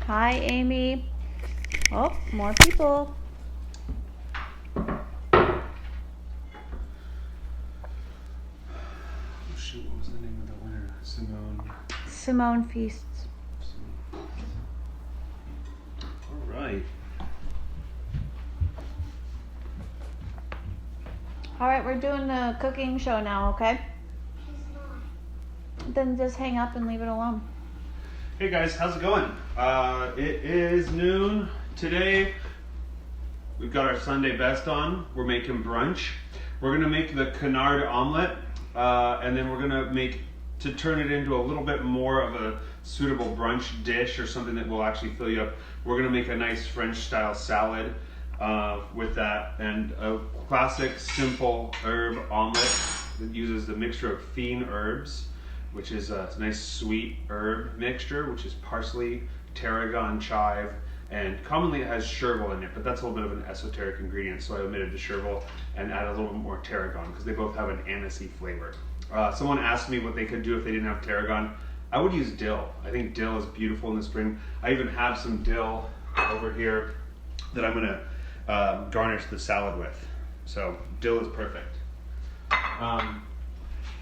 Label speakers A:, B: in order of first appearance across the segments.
A: Hi, Amy. Oh, more people.
B: Oh shoot, what was the name of the winner?
A: Simone Feasts.
B: All right.
A: All right, we're doing the cooking show now, okay? Then just hang up and leave it alone.
B: Hey guys, how's it going? It is noon today. We've got our Sunday best on. We're making brunch. We're gonna make the Canard Omelette, and then we're gonna make, to turn it into a little bit more of a suitable brunch dish or something that will actually fill you up. We're gonna make a nice French style salad with that, and a classic simple herb omelet that uses the mixture of fiend herbs, which is a nice sweet herb mixture, which is parsley, tarragon, chive, and commonly it has chervil in it, but that's a little bit of an esoteric ingredient, so I omitted the chervil and added a little bit more tarragon because they both have an anisey flavor. Someone asked me what they could do if they didn't have tarragon. I would use dill. I think dill is beautiful in the spring. I even have some dill over here that I'm gonna garnish the salad with. So dill is perfect.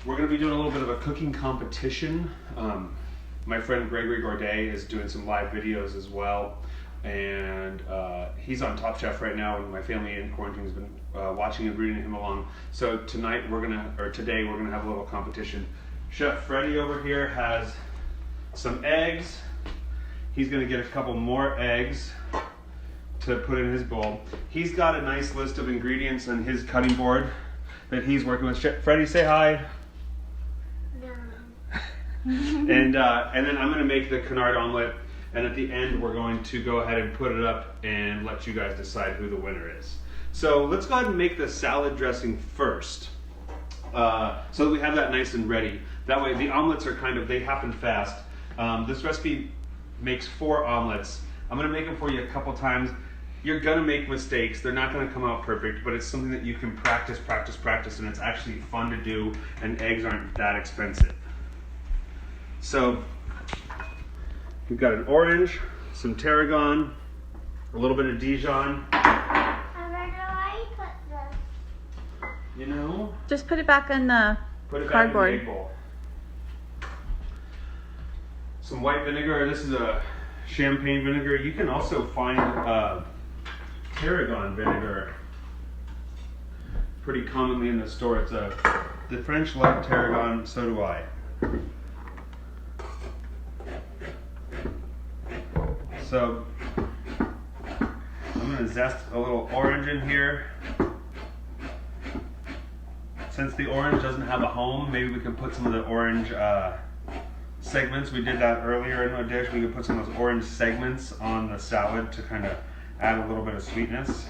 B: We're going to be doing a little bit of a cooking competition. My friend Gregory Gourdet is doing some live videos as well, and he's on Top Chef right now, and my family in quarantine has been watching and rooting him along. So today we're gonna have a little competition. Chef Freddie over here has some eggs. He's going to get a couple more eggs to put in his bowl. He's got a nice list of ingredients on his cutting board that he's working with. Chef Freddie, say hi. And then I'm going to make the Canard Omelette, and at the end we're going to go ahead and put it up and let you guys decide who the winner is. So let's go ahead and make the salad dressing first, so that we have that nice and ready. That way the omelets are they happen fast. This recipe makes 4 omelets. I'm going to make them for you a couple times. You're going to make mistakes. They're not going to come out perfect, but it's something that you can practice, and it's actually fun to do, and eggs aren't that expensive. So we've got an orange, some tarragon, a little bit of Dijon. You know?
A: Just put it back in the cardboard.
B: Back in the egg bowl. Some white vinegar. This is a champagne vinegar. You can also find tarragon vinegar pretty commonly in the store. The French love tarragon, so do I. So I'm going to zest a little orange in here. Since the orange doesn't have a home, maybe we can put some of the orange segments. We did that earlier in our dish. We could put some of those orange segments on the salad to kind of add a little bit of sweetness.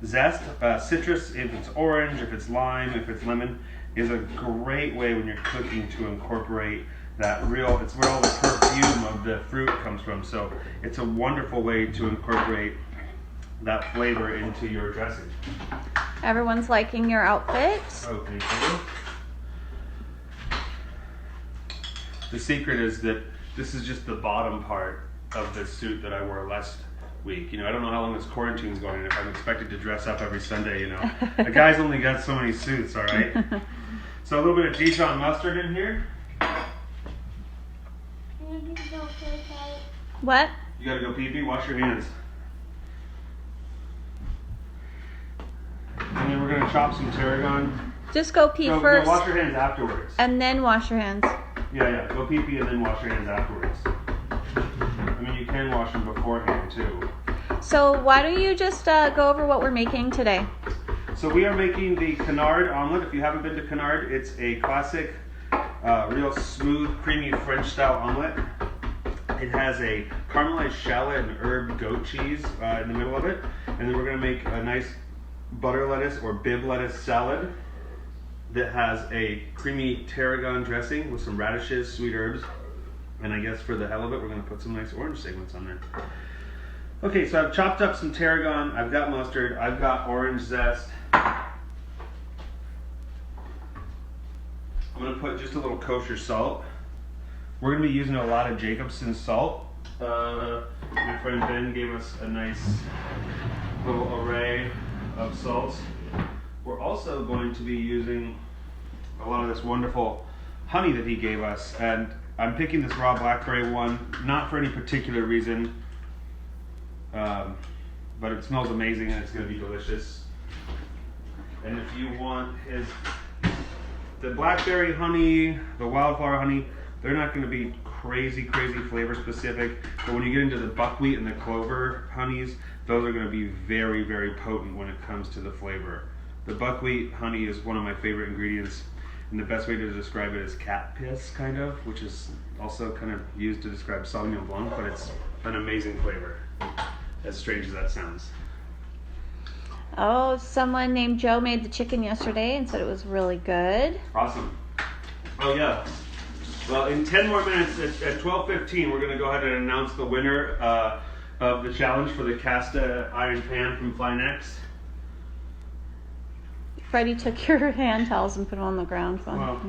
B: Zest, citrus, if it's orange, if it's lime, if it's lemon, is a great way when you're cooking to incorporate it's where all the perfume of the fruit comes from. So it's a wonderful way to incorporate that flavor into your dressing.
A: Everyone's liking your outfit.
B: Oh, thank you. The secret is that this is just the bottom part of the suit that I wore last week. I don't know how long this quarantine's going, and if I'm expected to dress up every Sunday, The guy's only got so many suits, all right? So a little bit of Dijon mustard in here.
A: What?
B: You gotta go pee-pee, wash your hands. And then we're gonna chop some tarragon.
A: Just go pee first.
B: No, wash your hands afterwards.
A: And then wash your hands.
B: Yeah, go pee-pee and then wash your hands afterwards. I mean, you can wash them beforehand too.
A: So why don't you just go over what we're making today?
B: So we are making the Canard Omelette. If you haven't been to Canard, it's a classic, real smooth, creamy French-style omelet. It has a caramelized shallot and herb goat cheese in the middle of it. And then we're going to make a nice butter lettuce or bib lettuce salad that has a creamy tarragon dressing with some radishes, sweet herbs. And I guess for the hell of it, we're going to put some nice orange segments on there. Okay, so I've chopped up some tarragon. I've got mustard. I've got orange zest. I'm going to put just a little kosher salt. We're going to be using a lot of Jacobsen salt. My friend Ben gave us a nice little array of salts. We're also going to be using a lot of this wonderful honey that he gave us, and I'm picking this raw blackberry one, not for any particular reason, but it smells amazing and it's going to be delicious. And if you want the blackberry honey, the wildflower honey, they're not going to be crazy flavor specific, but when you get into the buckwheat and the clover honeys, those are going to be very, very potent when it comes to the flavor. The buckwheat honey is one of my favorite ingredients, and the best way to describe it is cat piss, kind of, which is also kind of used to describe Sauvignon Blanc, but it's an amazing flavor, as strange as that sounds.
A: Oh, someone named Joe made the chicken yesterday and said it was really good.
B: Awesome. Oh yeah. Well, in 10 more minutes, at 12:15, we're going to go ahead and announce the winner of the challenge for the cast iron pan from Flynex.
A: Freddie took your hand towels and put them on the ground.
B: Wow.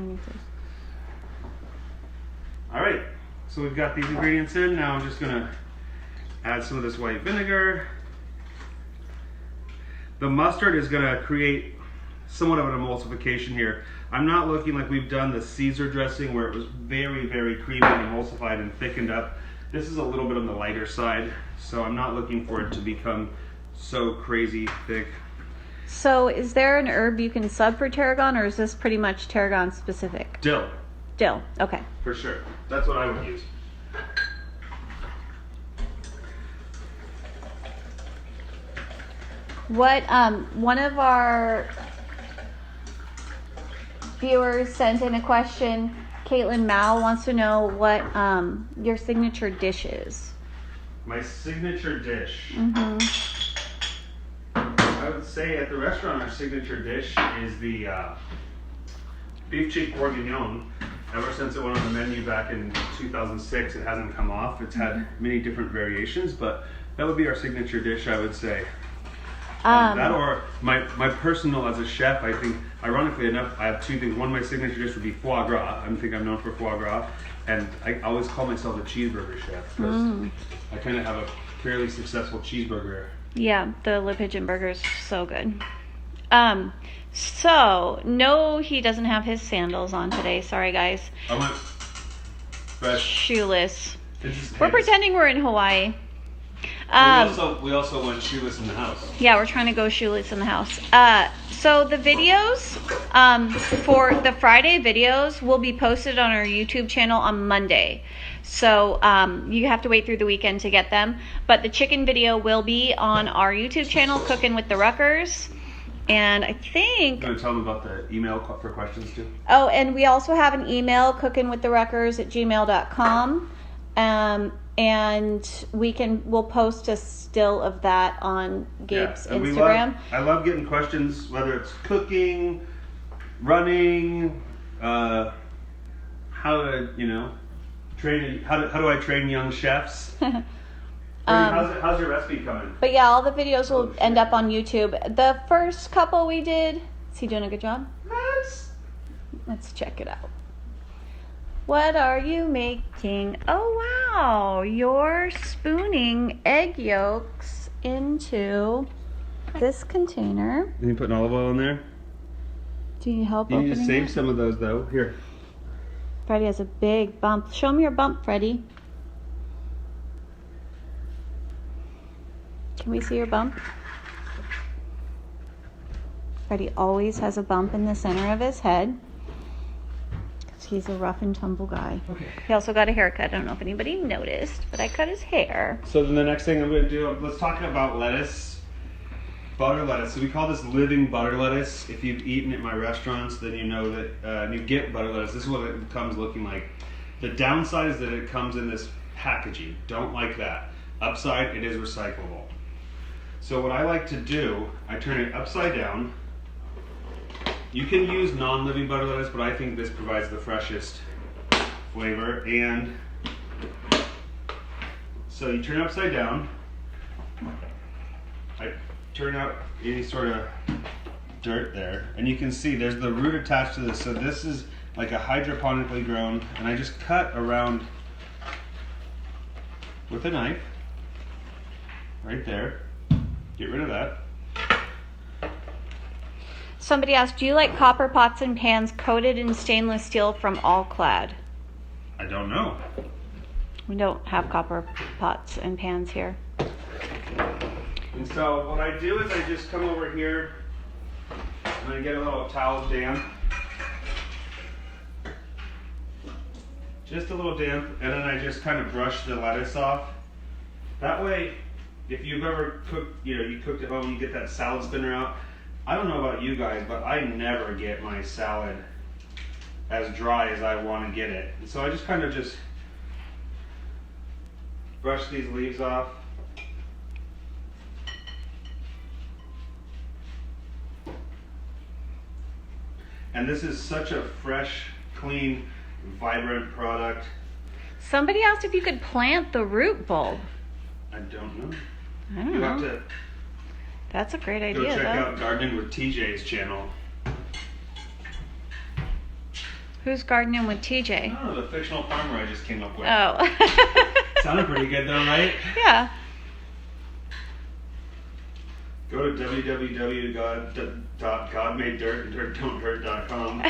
B: All right, so we've got these ingredients in. Now I'm just going to add some of this white vinegar. The mustard is going to create somewhat of an emulsification here. I'm not looking like we've done the Caesar dressing where it was very, very creamy and emulsified and thickened up. This is a little bit on the lighter side, so I'm not looking for it to become so crazy thick.
A: So is there an herb you can sub for tarragon, or is this pretty much tarragon specific?
B: Dill.
A: Dill, okay.
B: For sure. That's what I would use.
A: What one of our viewers sent in a question. Caitlin Mao wants to know what your signature dish is.
B: My signature dish.
A: Mm-hmm.
B: I would say at the restaurant our signature dish is the beef cheek bourguignon. Ever since it went on the menu back in 2006, it hasn't come off. It's had many different variations, but that would be our signature dish, I would say. That or my personal as a chef, I think, ironically enough, I have two things. One, my signature dish would be foie gras. I think I'm known for foie gras. And I always call myself a cheeseburger chef because I kind of have a fairly successful cheeseburger.
A: Yeah, the Le Pigeon burger is so good. So, no, he doesn't have his sandals on today. Sorry, guys.
B: I went fresh.
A: Shoeless. We're pretending we're in Hawaii.
B: We also went shoeless in the house.
A: Yeah, we're trying to go shoeless in the house. So the videos, for the Friday videos will be posted on our YouTube channel on Monday. So you have to wait through the weekend to get them. But the chicken video will be on our YouTube channel, Cooking with the Ruckers. And I think...
B: You want to tell them about the email for questions too?
A: Oh, and we also have an email, cookingwiththeruckers@gmail.com. And we'll post a still of that on Gabe's Instagram.
B: I love getting questions, whether it's cooking, running, how to, train. How do I train young chefs? How's your recipe coming?
A: But yeah, all the videos will end up on YouTube. The first couple we did, is he doing a good job? Let's check it out. What are you making? Oh wow, you're spooning egg yolks into this container.
B: Are you putting olive oil in there?
A: Do you help
B: You
A: opening
B: need to save
A: it?
B: some of those though. Here.
A: Freddie has a big bump. Show me your bump, Freddie. Can we see your bump? Freddie always has a bump in the center of his head. He's a rough and tumble guy.
B: Okay.
A: He also got a haircut. I don't know if anybody noticed, but I cut his hair.
B: So then the next thing I'm going to do, let's talk about lettuce. Butter lettuce. So we call this living butter lettuce. If you've eaten at my restaurants, then you know that you get butter lettuce. This is what it comes looking like. The downside is that it comes in this packaging. Don't like that. Upside, it is recyclable. So what I like to do, I turn it upside down. You can use non-living butter lettuce, but I think this provides the freshest flavor. And so you turn it upside down. I turn out any sort of dirt there, and you can see there's the root attached to this. So this is like a hydroponically grown, and I just cut around with a knife, right there. Get rid of that.
A: Somebody asked, do you like copper pots and pans coated in stainless steel from All Clad?
B: I don't know.
A: We don't have copper pots and pans here.
B: And so what I do is I just come over here and I get a little towel damp. Just a little damp, and then I just kind of brush the lettuce off. That way, if you've ever cooked, you cooked at home, you get that salad spinner out. I don't know about you guys, but I never get my salad as dry as I want to get it. And so I just kind of just brush these leaves off. And this is such a fresh, clean, vibrant product.
A: Somebody asked if you could plant the root bulb.
B: I don't know.
A: I don't
B: You
A: know.
B: have to
A: That's a great
B: go
A: idea,
B: check
A: though.
B: out Gardening with TJ's channel.
A: Who's gardening with TJ?
B: Oh, the fictional farmer I just came up with.
A: Oh.
B: Sounded pretty good though, right?
A: Yeah.
B: Go to www.godmadedirt.com.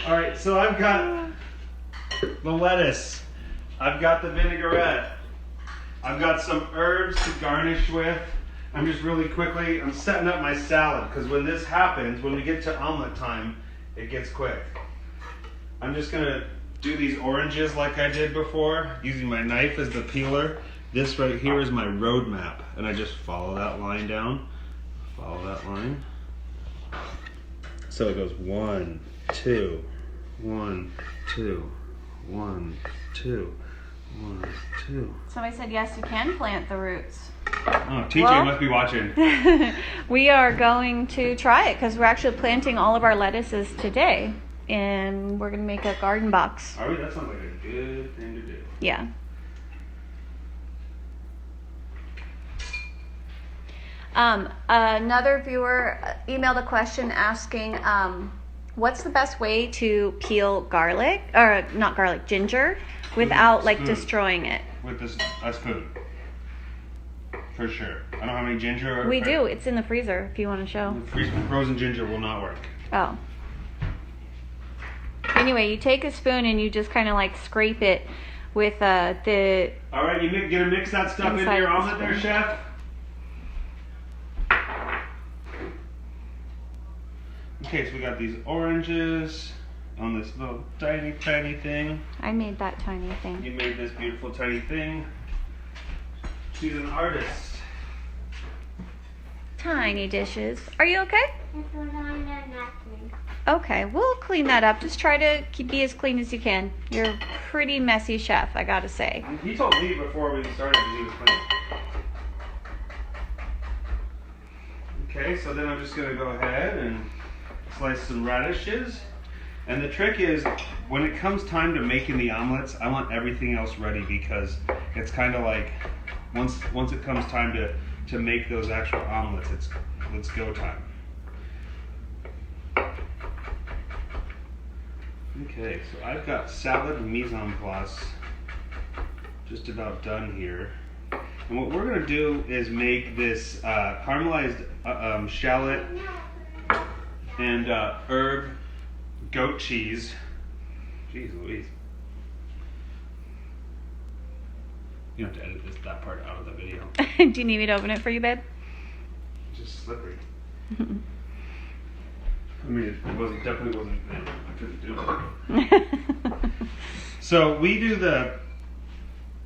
B: All right, so I've got the lettuce. I've got the vinaigrette. I've got some herbs to garnish with. I'm setting up my salad, because when this happens, when we get to omelet time, it gets quick. I'm just gonna do these oranges like I did before, using my knife as the peeler. This right here is my road map, and I just follow that line down. Follow that line. So it goes 1, 2, 1, 2, 1, 2, 1, 2.
A: Somebody said yes, you can plant the roots.
B: Oh, TJ
A: Well-
B: must be watching.
A: We are going to try it because we're actually planting all of our lettuces today, and we're going to make a garden box.
B: Are we? That sounds like a good thing to do.
A: Yeah. Another viewer emailed a question asking, what's the best way to peel garlic, or not garlic, ginger, without like
B: Spoon.
A: destroying it?
B: With a spoon. For sure. I don't have any ginger.
A: We do. It's in the freezer if you want to show.
B: Frozen ginger will not work.
A: Oh. Anyway, you take a spoon and you just kind of like scrape it with the...
B: All right, gonna mix that stuff into
A: Inside
B: your
A: the
B: omelet there,
A: spoon.
B: chef? Okay, so we got these oranges on this little tiny thing.
A: I made that tiny thing.
B: You made this beautiful tiny thing. She's an artist.
A: Tiny dishes. Are you okay? Okay, we'll clean that up. Just try to be as clean as you can. You're a pretty messy chef, I gotta say.
B: He told me before we started that he was clean. Okay, so then I'm just gonna go ahead and slice some radishes. And the trick is, when it comes time to making the omelets, I want everything else ready, because it's kind of like, once it comes time to make those actual omelets, it's go time. Okay, so I've got salad mise en place just about done here. And what we're gonna do is make this caramelized shallot and herb goat cheese. Jeez Louise. You have to edit that part out of the video.
A: Do you need me to open it for you, babe?
B: It's just slippery. I mean, it definitely wasn't. I couldn't do it. So we do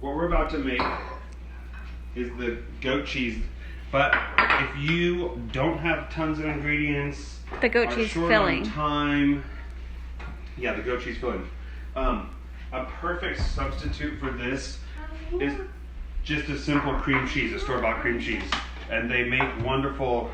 B: what we're about to make is the goat cheese. But if you don't have tons of ingredients,
A: The goat
B: are
A: cheese
B: short
A: filling.
B: on time, yeah, the goat cheese filling. A perfect substitute for this is just a simple cream cheese, a store-bought cream cheese, and they make wonderful,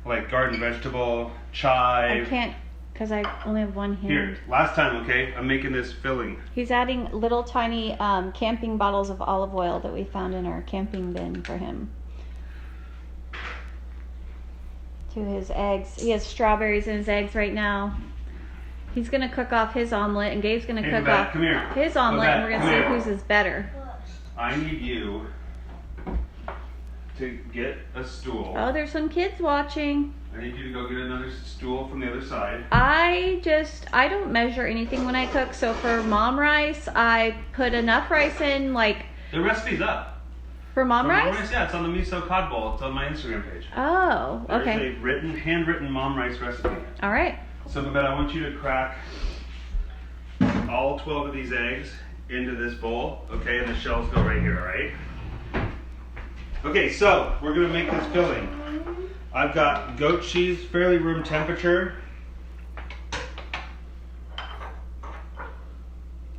B: like garden vegetable, chive.
A: I can't, because I only have one hand.
B: Here, last time, okay, I'm making this filling.
A: He's adding little tiny camping bottles of olive oil that we found in our camping bin for him to his eggs. He has strawberries in his eggs right now. He's gonna cook off his omelet, and Gabe's gonna cook
B: Babette,
A: off
B: come here.
A: his omelet, and we're gonna see
B: Babette,
A: whose is better.
B: I need you to get a stool.
A: Oh, there's some kids watching.
B: I need you to go get another stool from the other side.
A: I don't measure anything when I cook, so for mom rice, I put enough rice in, like...
B: The recipe's up.
A: For mom rice?
B: Yeah, it's on the miso cod bowl. It's on my Instagram page.
A: Oh, okay.
B: There's a handwritten mom rice recipe.
A: All right.
B: So, Babette, I want you to crack all 12 of these eggs into this bowl, okay? And the shells go right here, all right? Okay, so we're gonna make this filling. I've got goat cheese, fairly room temperature.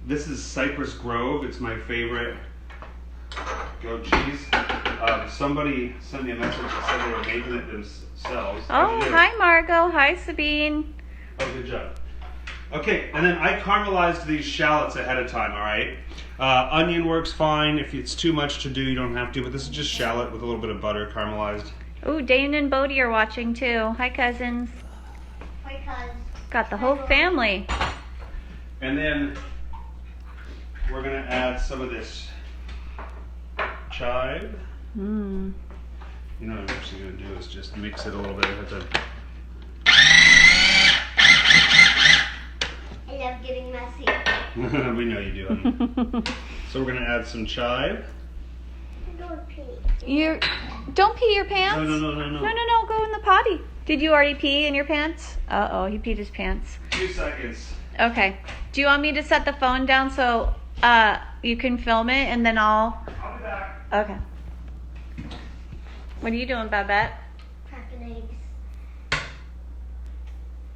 B: This is Cypress Grove. It's my favorite goat cheese. Somebody sent me a message that said they were making it themselves.
A: Oh, hi Margot. Hi Sabine.
B: Oh, good job. Okay, and then I caramelized these shallots ahead of time, all right? Onion works fine. If it's too much to do, you don't have to, but this is just shallot with a little bit of butter caramelized.
A: Oh, Dane and Bodie are watching too. Hi, cousins.
C: Hi, cousins.
A: Got the whole family.
B: And then we're gonna add some of this chive.
A: Mmm.
B: You know what I'm actually gonna do is just mix it a little bit.
C: I love getting messy.
B: We know you do, honey. So we're gonna add some chive.
C: Don't pee.
A: Don't pee your pants.
B: No.
A: Go in the potty. Did you already pee in your pants? Uh-oh, he peed his pants.
B: 2 seconds.
A: Okay. Do you want me to set the phone down so you can film it, and then
B: I'll be back.
A: Okay. What are you doing, Babette?
C: Cracking eggs.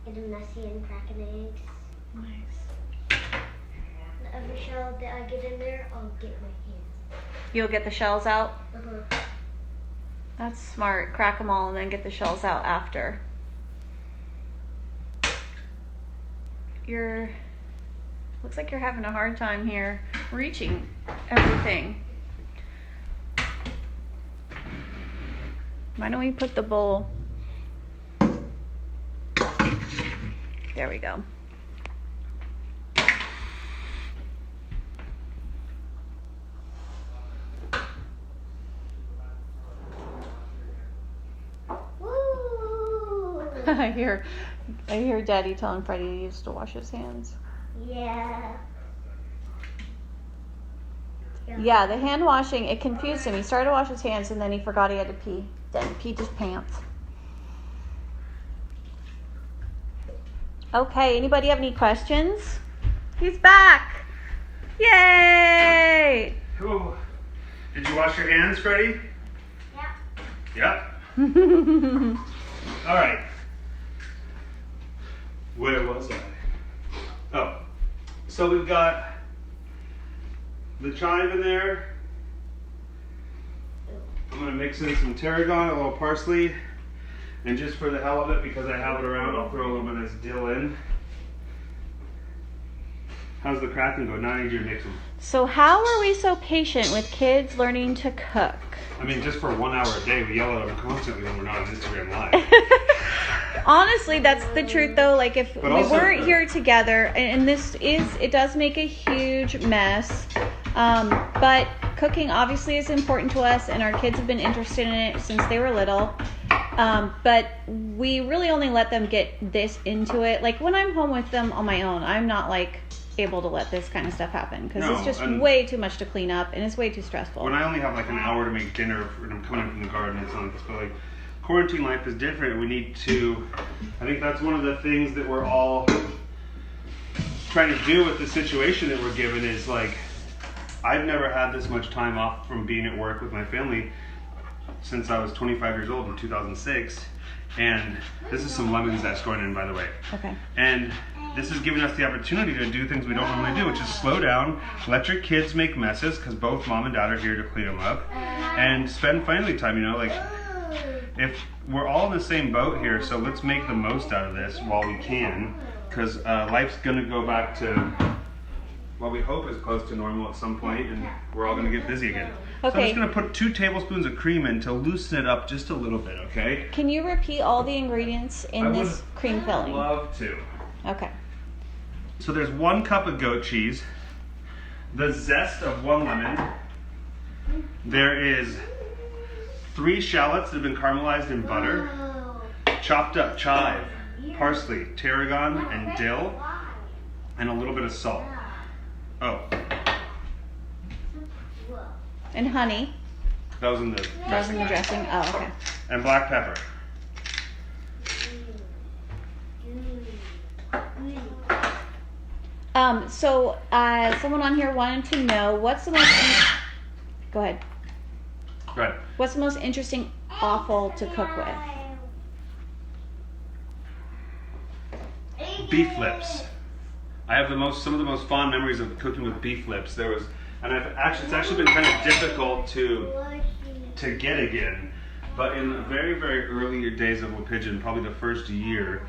C: Getting messy and cracking eggs.
A: Nice.
C: Every shell that I get in there, I'll get my hands.
A: You'll get the shells out?
C: Uh-huh.
A: That's smart. Crack them all and then get the shells out after. Looks like you're having a hard time here reaching everything. Why don't we put the bowl? There we go.
C: Woo!
A: I hear Daddy telling Freddie he needs to wash his hands.
C: Yeah.
A: Yeah, the hand washing, it confused him. He started to wash his hands and then he forgot he had to pee. Then he peed his pants. Okay, anybody have any questions? He's back! Yay!
B: Ooh. Did you wash your hands, Freddie?
C: Yeah.
B: Yep. All right. Where was I? Oh, so we've got the chive in there. I'm gonna mix in some tarragon, a little parsley, and just for the hell of it, because I have it around, I'll throw a little bit of this dill in. How's the cracking go? Now I need you to mix them.
A: So how are we so patient with kids learning to cook?
B: I mean, just for 1 hour a day, we yell at them constantly when we're not on Instagram Live.
A: Honestly, that's the truth though. Like if
B: But
A: we
B: also,
A: weren't here together, and it does make a huge mess. But cooking obviously is important to us, and our kids have been interested in it since they were little. But we really only let them get this into it. Like when I'm home with them on my own, I'm not like able to let this kind of stuff happen because it's just way too much to clean up and it's way too stressful.
B: When I only have like an hour to make dinner and I'm coming in from the garden, it's not like this, but like quarantine life is different. We need to, I think that's one of the things that we're all trying to do with the situation that we're given is like, I've never had this much time off from being at work with my family since I was 25 years old in 2006. And this is some lemon zest going in, by the way.
A: Okay.
B: And this is giving us the opportunity to do things we don't normally do, which is slow down, let your kids make messes, because both mom and dad are here to clean them up, and spend family time, you know, like, if we're all in the same boat here, so let's make the most out of this while we can, because life's going to go back to what we hope is close to normal at some point, and we're all going to get busy again. So I'm just going to put 2 tablespoons of cream in to loosen it up just a little bit, okay?
A: Can you repeat all the ingredients in this cream filling?
B: Love to.
A: Okay.
B: So there's 1 cup of goat cheese, the zest of 1 lemon. There is 3 shallots that have been caramelized in butter, chopped up chive, parsley, tarragon, and dill, and a little bit of salt. Oh,
A: And honey.
B: that was in the
A: That was in the dressing. Oh, okay.
B: and black pepper.
A: So someone on here wanted to know what's the most. Go ahead.
B: Right.
A: What's the most interesting offal to cook with?
B: Beef lips. I have some of the most fond memories of cooking with beef lips. It's actually been kind of difficult to get again. But in the very, very early days of Wood Pigeon, probably the first year,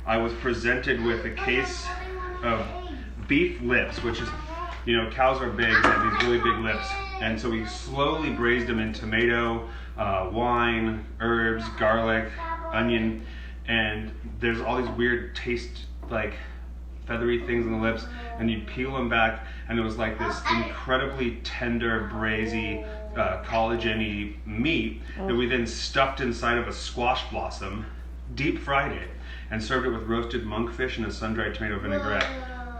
B: I was presented with a case of beef lips, which is, cows are big, they have these really big lips. And so we slowly braised them in tomato, wine, herbs, garlic, onion, and there's all these weird taste, like feathery things on the lips, and you peel them back, and it was like this incredibly tender, braisy, collagen-y meat that we then stuffed inside of a squash blossom, deep fried it, and served it with roasted monkfish and a sun-dried tomato vinaigrette.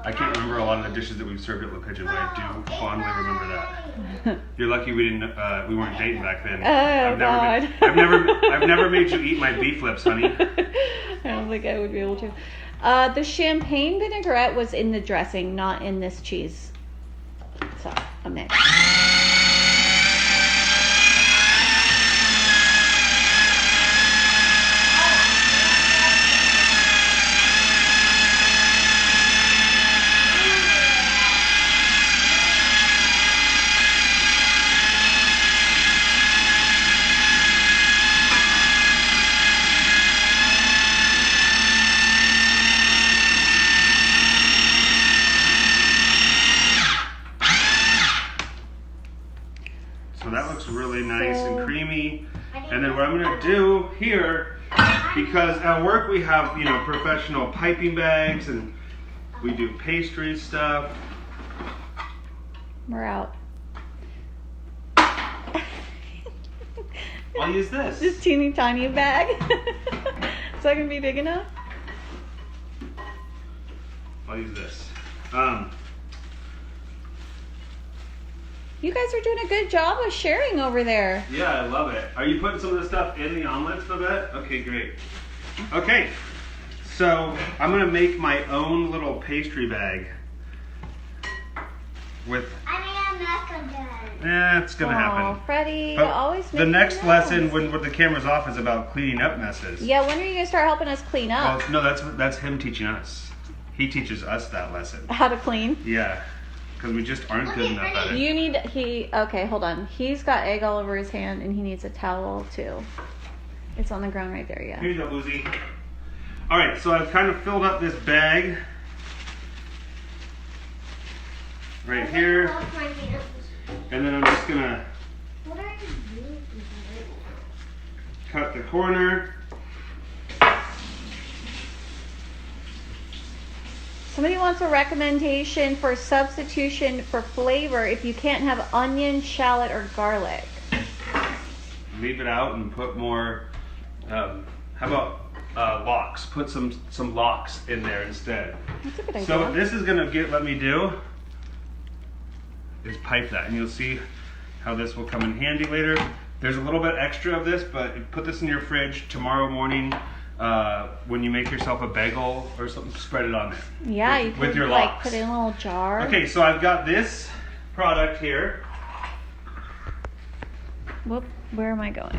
B: I can't remember a lot of the dishes that we've served at Le Pigeon, but I do fondly remember that. You're lucky we weren't dating back then. I've never made you eat my beef lips, honey.
A: I don't think I would be able to. The champagne vinaigrette was in the dressing, not in this cheese. So, a mix.
B: So that looks really nice and creamy. And then what I'm going to do here, because at work we have, professional piping bags and we do pastry stuff.
A: We're out.
B: I'll use this.
A: This teeny tiny bag. Is that going to be big enough?
B: I'll use this.
A: You guys are doing a good job of sharing over there.
B: Yeah, I love it. Are you putting some of this stuff in the omelets, Babette? Okay, great. Okay, so I'm going to make my own little pastry bag with... it's going to happen.
A: Freddie,
B: But
A: always
B: the
A: making
B: next
A: notes.
B: lesson when the camera's off is about cleaning up messes.
A: Yeah, when are you going to start helping us clean up?
B: Well, no, that's him teaching us. He teaches us that lesson.
A: How to clean?
B: Yeah, because we just aren't good enough at it.
A: Okay, hold on. He's got egg all over his hand and he needs a towel too. It's on the ground right there, yeah.
B: Here you go, Boozy. All right, so I've kind of filled up this bag right here. And then I'm just gonna cut the corner.
A: Somebody wants a recommendation for substitution for flavor if you can't have onion, shallot, or garlic.
B: Leave it out and put more, how about lox? Put some lox in there instead.
A: That's a good idea.
B: So what this is gonna let me do is pipe that, and you'll see how this will come in handy later. There's a little bit extra of this, but put this in your fridge tomorrow morning. When you make yourself a bagel or something, spread it on there.
A: Yeah, you
B: with
A: could
B: your
A: like
B: lox.
A: put it in a little jar.
B: Okay, so I've got this product here.
A: Whoop, where am I going?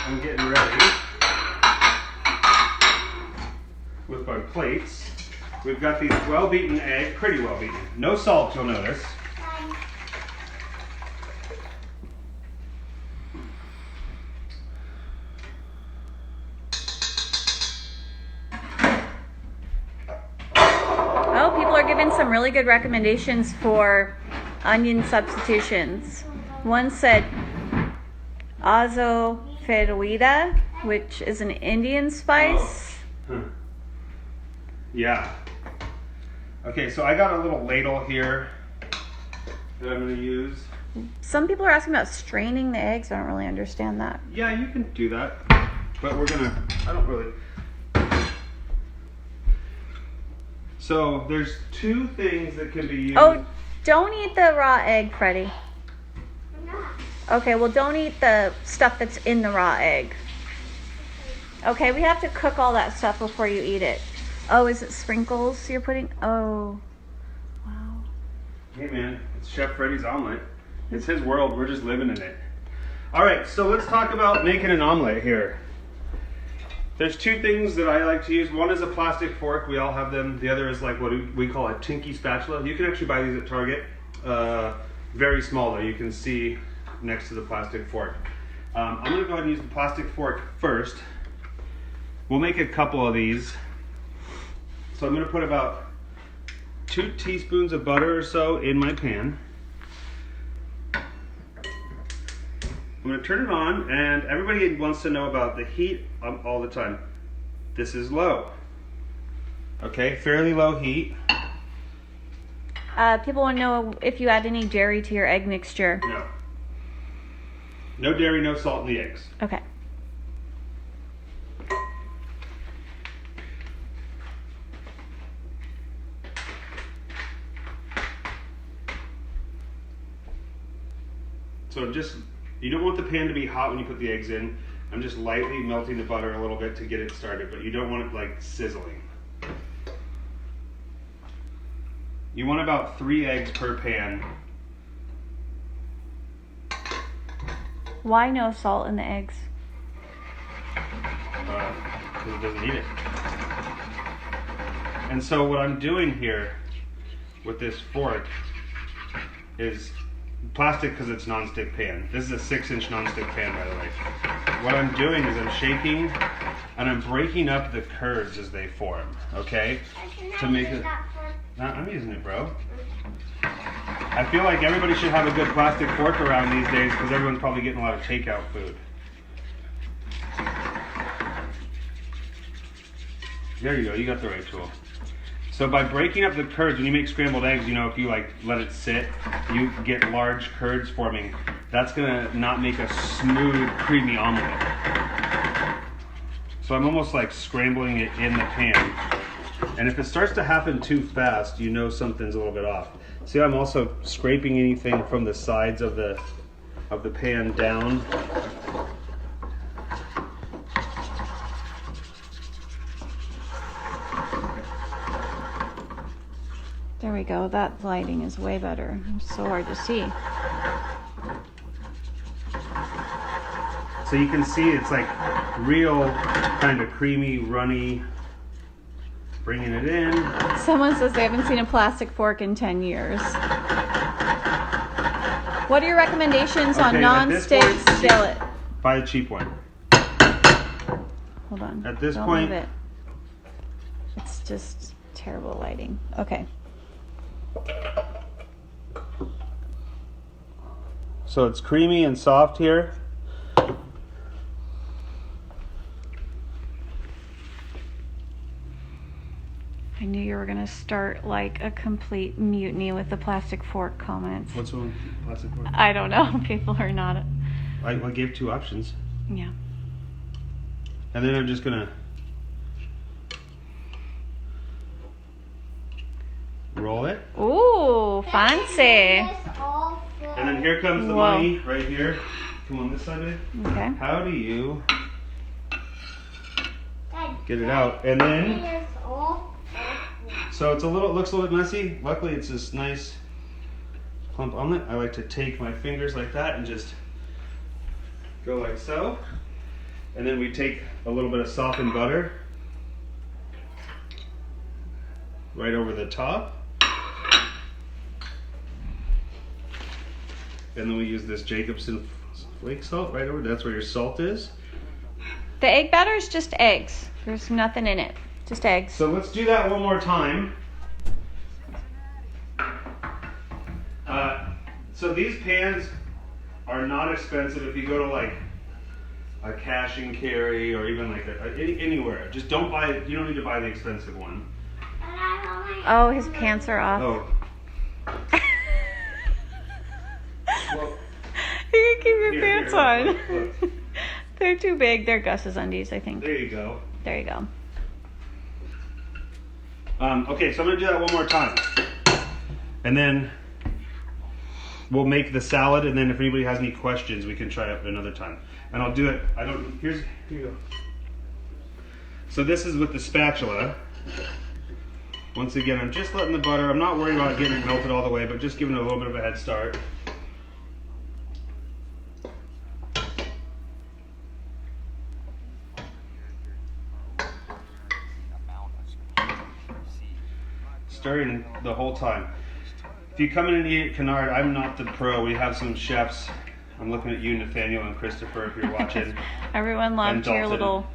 B: I'm getting ready with my plates. We've got these well-beaten eggs, pretty well-beaten. No salt, you'll notice.
A: Oh, people are giving some really good recommendations for onion substitutions. One said azoferuida, which is an Indian spice.
B: Oh. Yeah. Okay, so I got a little ladle here that I'm going to use.
A: Some people are asking about straining the eggs. I don't really understand that.
B: Yeah, you can do that. But we're going to, I don't really. So there's two things that can be used.
A: Oh, don't eat the raw egg, Freddie. Okay, well, don't eat the stuff that's in the raw egg. Okay, we have to cook all that stuff before you eat it. Oh, is it sprinkles you're putting? Oh, wow.
B: Hey, man, it's Chef Freddy's omelet. It's his world. We're just living in it. All right, so let's talk about making an omelet here. There's two things that I like to use. One is a plastic fork. We all have them. The other is like what we call a tinky spatula. You can actually buy these at Target. Very small, though. You can see next to the plastic fork. I'm going to go ahead and use the plastic fork first. We'll make a couple of these. So I'm going to put about 2 teaspoons of butter or so in my pan. I'm going to turn it on, and everybody wants to know about the heat all the time. This is low. Okay, fairly low heat.
A: People want to know if you add any dairy to your egg mixture.
B: No. No dairy, no salt in the eggs.
A: Okay.
B: So you don't want the pan to be hot when you put the eggs in. I'm just lightly melting the butter a little bit to get it started, but you don't want it like sizzling. You want about 3 eggs per pan.
A: Why no salt in the eggs?
B: Because it doesn't need it. And so what I'm doing here with this fork is plastic because it's nonstick pan. This is a 6-inch nonstick pan, by the way. What I'm doing is I'm shaking and I'm breaking up the curds as they form, okay? To make it. No, I'm using it, bro. I feel like everybody should have a good plastic fork around these days because everyone's probably getting a lot of takeout food. There you go, you got the right tool. So by breaking up the curds, when you make scrambled eggs, you know, if you like let it sit, you get large curds forming. That's gonna not make a smooth, creamy omelet. So I'm almost like scrambling it in the pan. And if it starts to happen too fast, you know something's a little bit off. See, I'm also scraping anything from the sides of the pan down.
A: There we go. That lighting is way better. It's so hard to see.
B: So you can see it's like real kind of creamy, runny. Bringing it in.
A: Someone says they haven't seen a plastic fork in 10 years. What are your recommendations on non-stick skillet?
B: Buy a cheap one.
A: Hold on.
B: At this
A: Don't
B: point,
A: move it. It's just terrible lighting. Okay.
B: So it's creamy and soft here.
A: I knew you were going to start like a complete mutiny with the plastic fork comments.
B: What's one plastic fork?
A: I don't know. People are not.
B: I gave 2 options.
A: Yeah.
B: And then I'm just going to roll it.
A: Ooh, fancy.
B: And then here comes the money right here. Come on this side of it.
A: Okay.
B: How do you get it out? And then, so it's looks a little bit messy. Luckily it's this nice plump omelet. I like to take my fingers like that and just go like so. And then we take a little bit of softened butter right over the top. And then we use this Jacobson flake salt right over. That's where your salt is.
A: The egg batter is just eggs. There's nothing in it. Just eggs.
B: So let's do that one more time. So these pans are not expensive. If you go to like a cash and carry or even like anywhere. Just don't buy it. You don't need to buy the expensive one.
A: Oh, his pants are off.
B: Oh. Well,
A: you can keep your
B: here,
A: pants
B: here,
A: on.
B: look.
A: They're too big. They're Gus's undies, I think.
B: There you go.
A: There you go.
B: Okay, so I'm gonna do that one more time, and then we'll make the salad. And then if anybody has any questions, we can try it another time. And I'll do it. Here you go. So this is with the spatula. Once again, I'm just letting the butter. I'm not worried about getting it melted all the way, but just giving it a little bit of a head start. Stirring the whole time. If you come in and eat at Canard, I'm not the pro. We have some chefs. I'm looking at you, Nathaniel and Christopher, if you're watching.
A: Everyone loved your little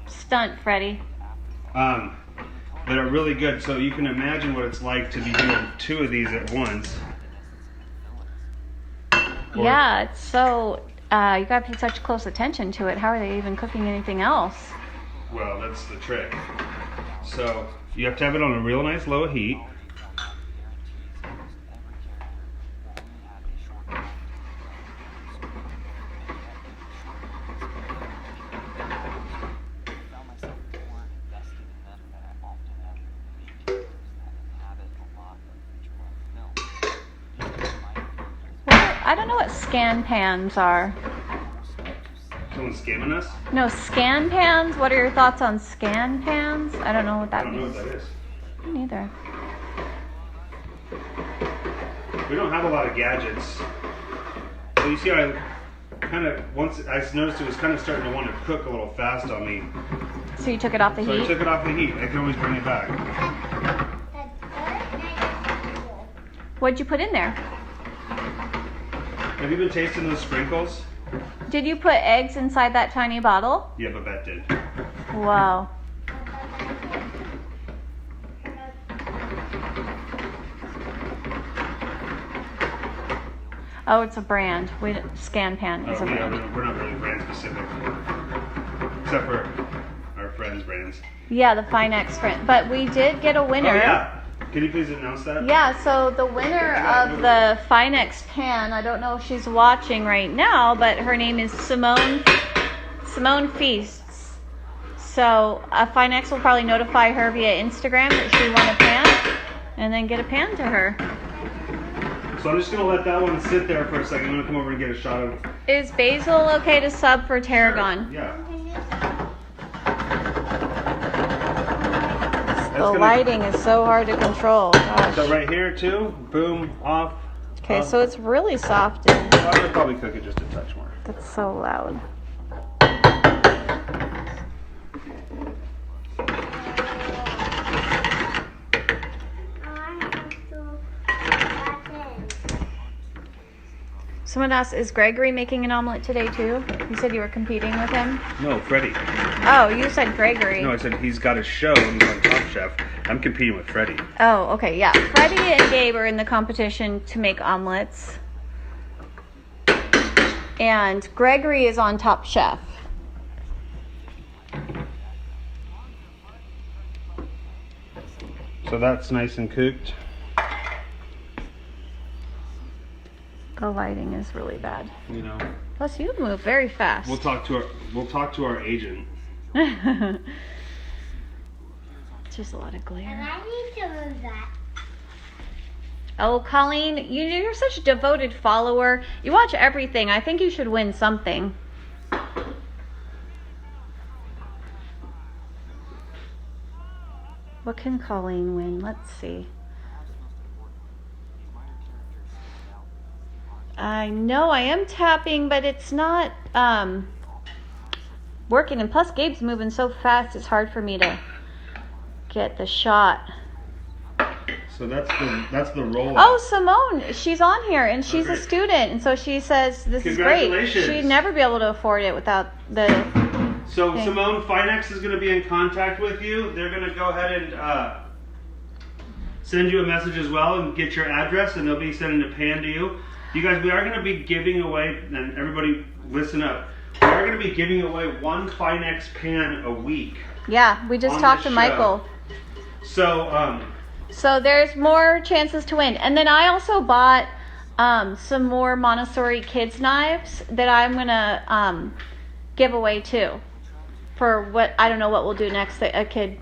A: stunt, Freddie.
B: That are really good. So you can imagine what it's like to be doing 2 of these at once.
A: Yeah, it's so, you gotta pay such close attention to it. How are they even cooking anything else?
B: Well, that's the trick. So you have to have it on a real nice low heat.
A: I don't know what scan pans are.
B: Someone scamming us?
A: No, scan pans? What are your thoughts on scan pans? I don't know what that
B: I don't know
A: means.
B: what that is.
A: Me neither.
B: We don't have a lot of gadgets. So you see, I kind of, once I noticed it was kind of starting to want to cook a little fast on me.
A: So you took it off the
B: So
A: heat?
B: I took it off the heat. I can always bring it back.
A: What'd you put in there?
B: Have you been tasting those sprinkles?
A: Did you put eggs inside that tiny bottle?
B: Yeah, Babette did.
A: Wow. Oh, it's a brand. Scan Pan is a
B: Yeah,
A: brand.
B: we're not really brand specific. Except for our friends' brands.
A: Yeah, the Finex brand. But we did get a winner.
B: Oh, yeah. Can you please announce that?
A: Yeah, so the winner of the Finex pan, I don't know if she's watching right now, but her name is Simone Feasts. So Finex will probably notify her via Instagram that she won a pan, and then get a pan to her.
B: So I'm just going to let that one sit there for a second. I'm going to come over and get a shot of...
A: Is basil okay to sub for tarragon?
B: Sure. Yeah.
A: The lighting is so hard to control. Gosh.
B: So right here too, boom, off.
A: Okay, so it's really soft. And
B: I would probably cook it just a touch more.
A: that's so loud. Someone asked, is Gregory making an omelet today too? You said you were competing with him?
B: No, Freddie.
A: Oh, you said Gregory.
B: No, I said he's got a show and he's on Top Chef. I'm competing with Freddie.
A: Oh, okay, yeah. Freddie and Gabe are in the competition to make omelets. And Gregory is on Top Chef.
B: So that's nice and cooked.
A: The lighting is really bad.
B: You know.
A: Plus, you move very fast.
B: We'll talk to our agent.
A: It's just a lot of glare.
C: And I need to move that.
A: Oh, Colleen, you're such a devoted follower. You watch everything. I think you should win something. What can Colleen win? Let's see. I know I am tapping, but it's not working. And plus, Gabe's moving so fast, it's hard for me to get the shot.
B: So that's the roll.
A: Oh, Simone, she's on here, and she's a student, and so she says this is great.
B: Congratulations.
A: She'd never be able to afford it without the...
B: So
A: Okay.
B: Simone, Finex is going to be in contact with you. They're going to go ahead and send you a message as well and get your address, and they'll be sending a pan to you. You guys, we are going to be giving away, and everybody listen up, we are are going to be giving away 1 Finex pan a week.
A: Yeah, we just
B: On
A: talked
B: the
A: to
B: show.
A: Michael.
B: So,
A: there's more chances to win. And then I also bought some more Montessori kids knives that I'm going to give away too. For what, I don't know what we'll do next that a kid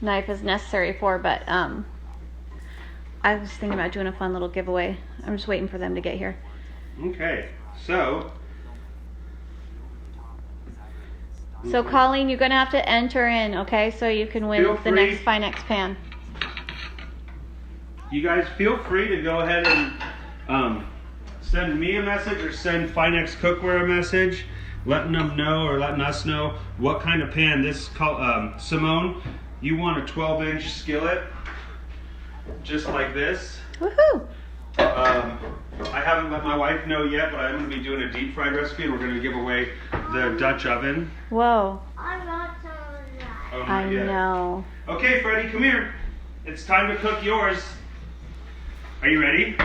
A: knife is necessary for, but I was thinking about doing a fun little giveaway. I'm just waiting for them to get here.
B: okay. So,
A: Colleen, you're going to have to enter in, okay? So you can win
B: Feel
A: the
B: free.
A: next Finex pan.
B: you guys feel free to go ahead and send me a message or send Finex Cookware a message, letting them know or letting us know what kind of pan. This is called, Simone, you want a 12-inch skillet, just like this.
A: Woohoo!
B: I haven't let my wife know yet, but I'm going to be doing a deep fried recipe, and we're going to give away the Dutch oven.
A: Whoa.
C: I got some of that.
B: Oh, not
A: I
B: yet.
A: know.
B: Okay, Freddie, come here. It's time to cook yours. Are you ready?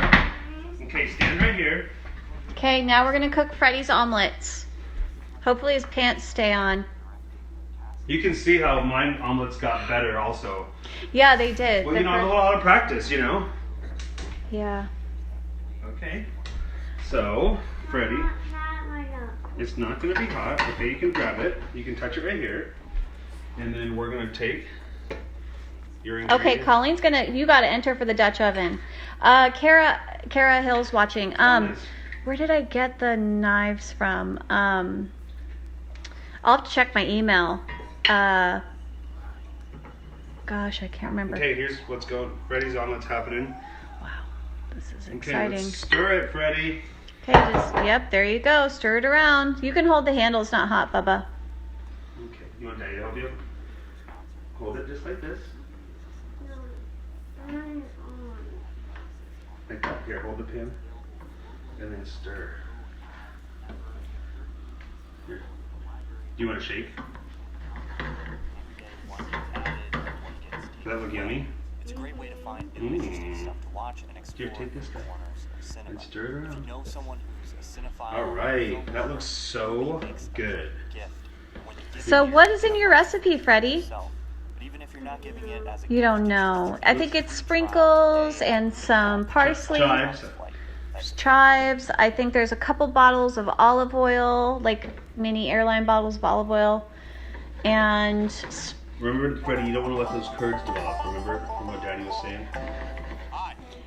B: Okay, stand right here.
A: Okay, now we're going to cook Freddy's omelets. Hopefully his pants stay on.
B: You can see how my omelets got better also.
A: Yeah, they did.
B: Well, you know, a lot of practice, you know.
A: Yeah.
B: Okay. So, Freddie,
C: Not right now.
B: it's not going to be hot. Okay, you can grab it. You can touch it right here. And then we're going to take your
A: Okay,
B: ingredients.
A: Colleen's you got to enter for the Dutch oven. Kara Hill's watching.
B: Nice.
A: Where did I get the knives from? I'll have to check my email. Gosh, I can't remember.
B: Okay, here's what's going. Freddie's omelet's happening.
A: Wow, this is
B: Okay,
A: exciting.
B: let's stir it, Freddie.
A: Okay, yep, there you go. Stir it around. You can hold the handle. It's not hot, Bubba.
B: Okay, you want Daddy to help you? Hold it just like this.
C: No. Mine is on.
B: Like that. Here, hold the pan. And then stir. Here. Do you want to shake? Does that look yummy?
D: It's a great way to find interesting stuff to watch and explore
B: Here, take this guy
D: corners of cinema.
B: and stir it
D: If you
B: around.
D: know someone who's a cinephile,
B: All right,
D: film
B: that looks so
D: makes a
B: good.
D: gift when you give
A: So
D: it
A: what is in your recipe, Freddie?
D: yourself. But even if you're not giving it as a
A: You don't
D: gift,
A: know. I think it's sprinkles and some parsley.
B: Chives.
A: Chives. I think there's a couple bottles of olive oil, like mini airline bottles of olive oil. And
B: Remember, Freddie, you don't want to let those curds develop. Remember from what Daddy was saying?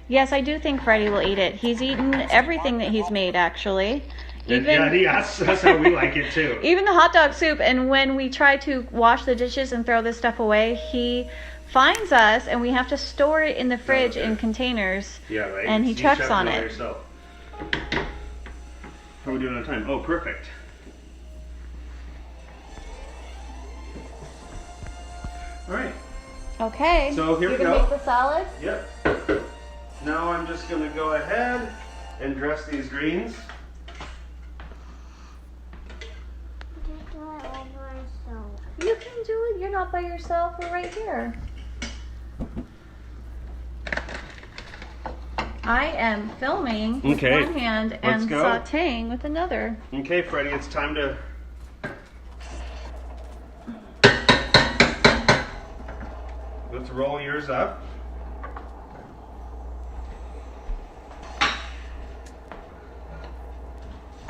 A: yes, I do think Freddie will eat it. He's eaten everything that he's made, actually.
B: That's how we like it too.
A: Even the hot dog soup. And when we try to wash the dishes and throw this stuff away, he finds us and we have to store it in the fridge in containers.
B: Yeah, right.
A: And he
B: You
A: checks
B: check
A: on
B: all
A: it.
B: Yourself. How are we doing on time? Oh, perfect. All right.
A: Okay.
B: So here
A: you
B: we
A: can
B: go.
A: make the salad.
B: Yep. Now I'm just going to go ahead and dress these greens.
C: Just do it all myself.
A: You can do it. You're not by yourself. We're right here. I am filming with
B: Okay,
A: one hand
B: let's
A: and
B: go.
A: sauteing with another.
B: Okay, Freddie, it's time to... Let's roll yours up.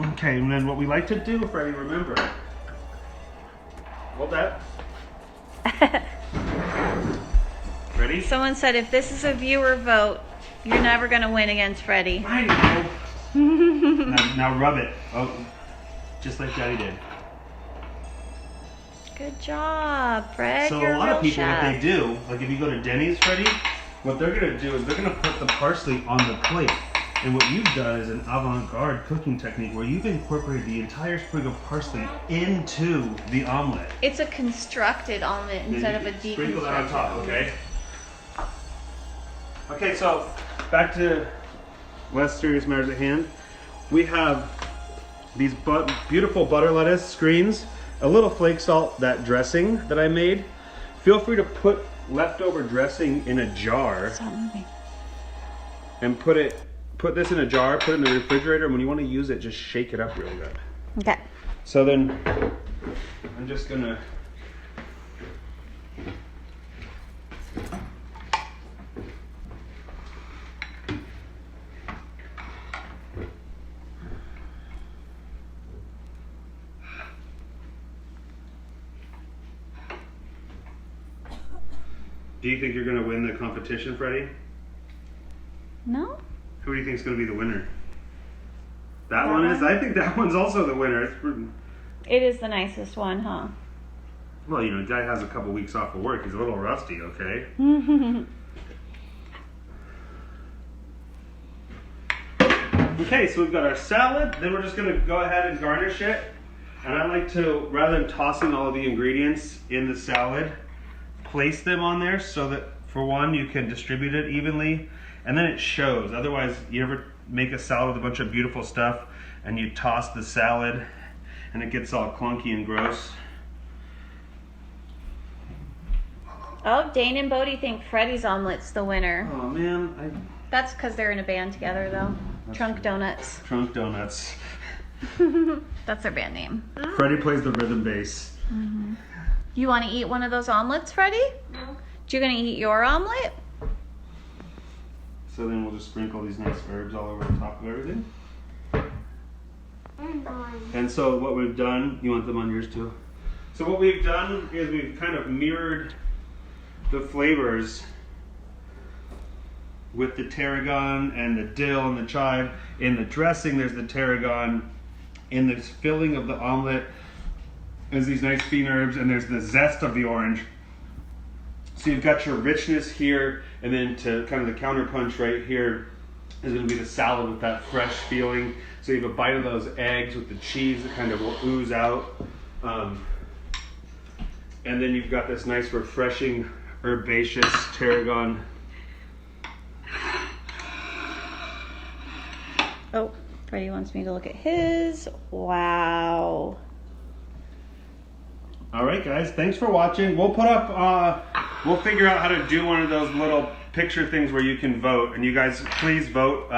B: Okay, and then what we like to do, Freddie, remember. Hold that. Ready?
A: Someone said if this is a viewer vote, you're never going to win against Freddie.
B: I know. now rub it. Oh, just like Daddy did.
A: Good job, Fred.
B: So
A: You're
B: a lot
A: real
B: of people,
A: chef.
B: what they do, like if you go to Denny's, Freddie, what they're gonna do is they're gonna put the parsley on the plate. And what you've done is an avant-garde cooking technique where you've incorporated the entire sprig of parsley into the omelet.
A: It's a constructed omelet instead of a deconstructed.
B: Sprinkle that on top, okay? Okay, so back to less serious matters at hand. We have these beautiful butter lettuce screens, a little flake salt, that dressing that I made. Feel free to put leftover dressing in a jar
A: Stop moving.
B: and put this in a jar, put it in the refrigerator, and when you want to use it, just shake it up real good.
A: Okay.
B: So then I'm just gonna Do you think you're gonna win the competition, Freddie?
A: No?
B: Who do you think is gonna be the winner? That one is? I think that one's also the winner.
A: It is the nicest one, huh?
B: Well, you know, guy has a couple weeks off of work. He's a little rusty, okay? Okay, so we've got our salad. Then we're just going to go ahead and garnish it. And I like to, rather than tossing all of the ingredients in the salad, place them on there so that, for one, you can distribute it evenly. And then it shows. Otherwise, you ever make a salad with a bunch of beautiful stuff and you toss the salad and it gets all clunky and gross.
A: Oh, Dane and Bodie think Freddie's omelet's the winner.
B: Oh man,
A: That's because they're in a band together, though. Trunk Donuts.
B: Trunk Donuts.
A: That's their band name.
B: Freddie plays the rhythm bass.
A: Mm-hmm. You want to eat one of those omelets, Freddie?
C: No.
A: You gonna eat your omelet?
B: So then we'll just sprinkle these nice herbs all over the top of everything.
C: And mine.
B: And so what we've done, you want them on yours too? So what we've done is we've kind of mirrored the flavors with the tarragon and the dill and the chive. In the dressing, there's the tarragon. In the filling of the omelet, there's these nice bean herbs, and there's the zest of the orange. So you've got your richness here, and then to kind of the counterpunch right here is going to be the salad with that fresh feeling. So you have a bite of those eggs with the cheese that kind of will ooze out. And then you've got this nice refreshing herbaceous tarragon.
A: Oh, Freddie wants me to look at his. Wow.
B: All right, guys, thanks for watching. We'll put up, we'll figure out how to do one of those little picture things where you can vote. And you guys, please vote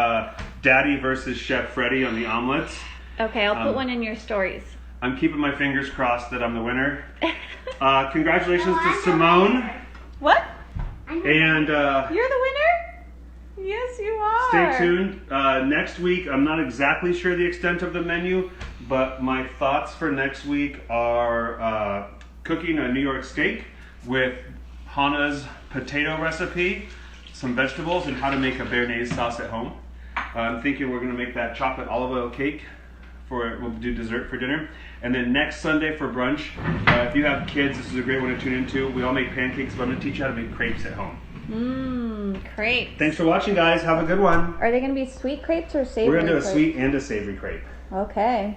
B: Daddy versus Chef Freddie on the omelets.
A: Okay, I'll put one in your stories.
B: I'm keeping my fingers crossed that I'm the winner. Congratulations to Simone.
A: What?
B: And
A: You're the winner? Yes, you are.
B: stay tuned. Next week, I'm not exactly sure the extent of the menu, but my thoughts for next week are cooking a New York steak with Hannah's potato recipe, some vegetables, and how to make a béarnaise sauce at home. I'm thinking we're going to make that chocolate olive oil cake. We'll do dessert for dinner. And then next Sunday for brunch, if you have kids, this is a great one to tune into. We all make pancakes, but I'm going to teach you how to make crepes at home.
A: Crepes.
B: Thanks for watching, guys. Have a good one.
A: Are they going to be sweet crepes or savory?
B: We're going to do a
A: crepes?
B: sweet and a savory crepe.
A: Okay.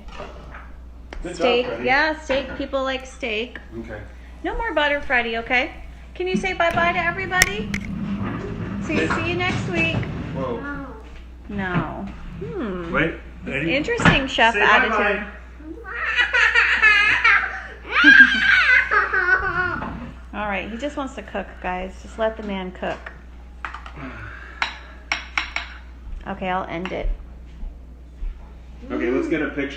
B: Good
A: Steak.
B: job, Freddie.
A: Yeah, steak. People like steak.
B: Okay.
A: No more butter, Freddie, okay? Can you say bye-bye to everybody? See you next week.
B: Whoa.
A: No.
B: Wait. Ready?
A: Interesting chef
B: Say
A: attitude.
B: bye-bye.
A: All right, he just wants to cook, guys. Just let the man cook. Okay, I'll end it.
B: Okay, let's get a picture.